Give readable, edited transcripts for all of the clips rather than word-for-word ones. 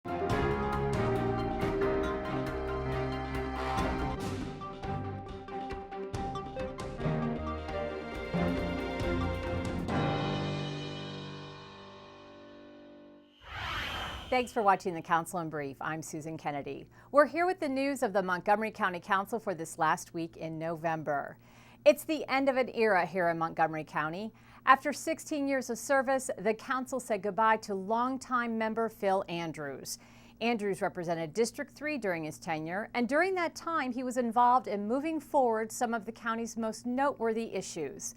Thanks for watching the Council in Brief. I'm Susan Kennedy. We're here with the news of the Montgomery County Council for this last week in November. It's the end of an era here in Montgomery County. After 16 years of service, the council said goodbye to longtime member Phil Andrews. Andrews represented District 3 during his tenure, and during that time he was involved in moving forward some of the county's most noteworthy issues.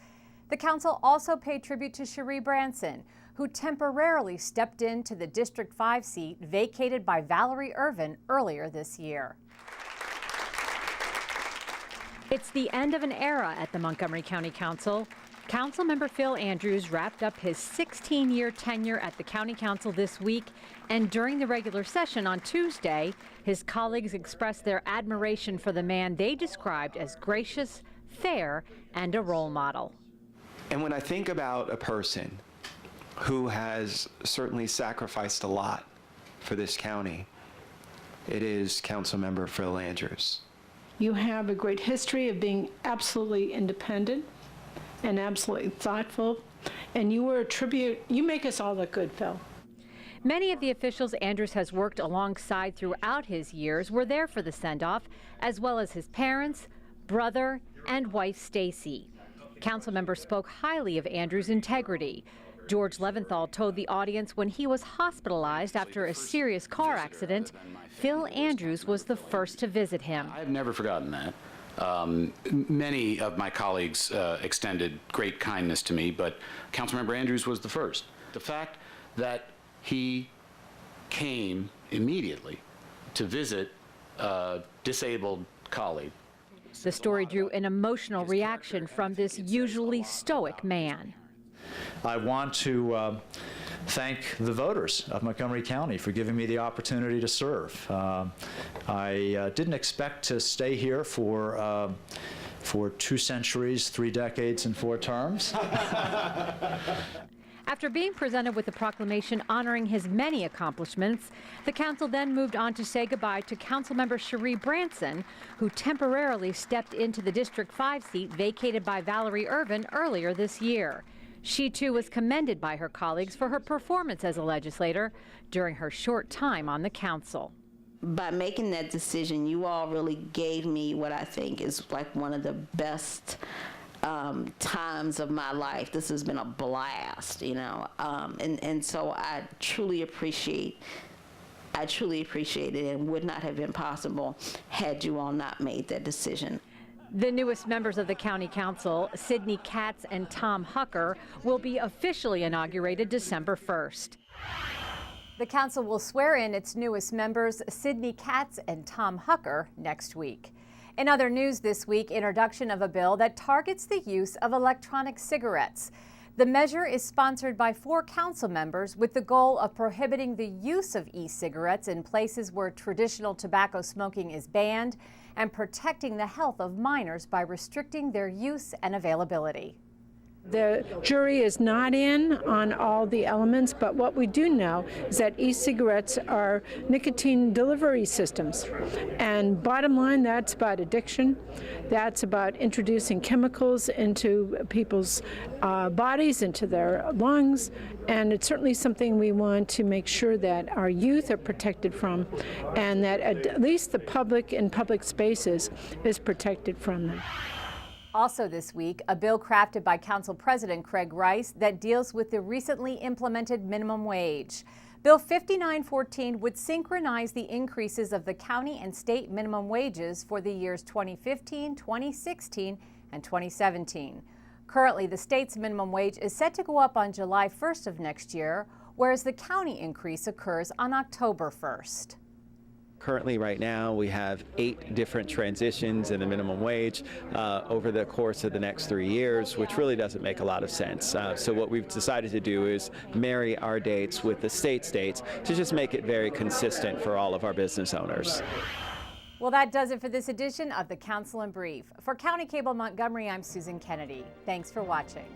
The council also paid tribute to Cherie Branson, who temporarily stepped into the District 5 seat vacated by Valerie Irvin earlier this year. It's the end of an era at the Montgomery County Council. Councilmember Phil Andrews wrapped up his 16-year tenure at the County Council this week, and during the regular session on Tuesday, his colleagues expressed their admiration for the man they described as gracious, fair, and a role model. And when I think about a person who has certainly sacrificed a lot for this county, it is Councilmember Phil Andrews. You have a great history of being absolutely independent and absolutely thoughtful, and you were a tribute. You make us all look good, Phil. Many of the officials Andrews has worked alongside throughout his years were there for the send-off, as well as his parents, brother, and wife Stacy. Council members spoke highly of Andrews' integrity. George Leventhal told the audience when he was hospitalized after a serious car accident, Phil Andrews was the first to visit him. I've never forgotten that. Many of my colleagues extended great kindness to me, but Councilmember Andrews was the first. The fact that he came immediately to visit a disabled colleague. The story drew an emotional reaction from this usually stoic man. I want to thank the voters of Montgomery County for giving me the opportunity to serve. I didn't expect to stay here for 2 centuries, 3 decades, and 4 terms. After being presented with a proclamation honoring his many accomplishments, the council then moved on to say goodbye to Councilmember Cherie Branson, who temporarily stepped into the District 5 seat vacated by Valerie Irvin earlier this year. She too was commended by her colleagues for her performance as a legislator during her short time on the council. By making that decision, you all really gave me what I think is like one of the best times of my life. This has been a blast, you know, and so I truly appreciate it, and would not have been possible had you all not made that decision. The newest members of the County Council, Sidney Katz and Tom Hucker, will be officially inaugurated December 1st. The council will swear in its newest members, Sidney Katz and Tom Hucker, next week. In other news this week, introduction of a bill that targets the use of electronic cigarettes. The measure is sponsored by 4 council members with the goal of prohibiting the use of e-cigarettes in places where traditional tobacco smoking is banned and protecting the health of minors by restricting their use and availability. The jury is not in on all the elements, but what we do know is that e-cigarettes are nicotine delivery systems. And bottom line, that's about addiction. That's about introducing chemicals into people's bodies, into their lungs. And it's certainly something we want to make sure that our youth are protected from, and that at least the public in public spaces is protected from them. Also this week, a bill crafted by Council President Craig Rice that deals with the recently implemented minimum wage. Bill 5914 would synchronize the increases of the county and state minimum wages for the years 2015, 2016, and 2017. Currently, the state's minimum wage is set to go up on July 1st of next year, whereas the county increase occurs on October 1st. Currently, right now, we have 8 different transitions in the minimum wage over the course of the next 3 years, which really doesn't make a lot of sense. So what we've decided to do is marry our dates with the state dates to just make it very consistent for all of our business owners. Well, that does it for this edition of the Council in Brief. For County Cable Montgomery, I'm Susan Kennedy. Thanks for watching.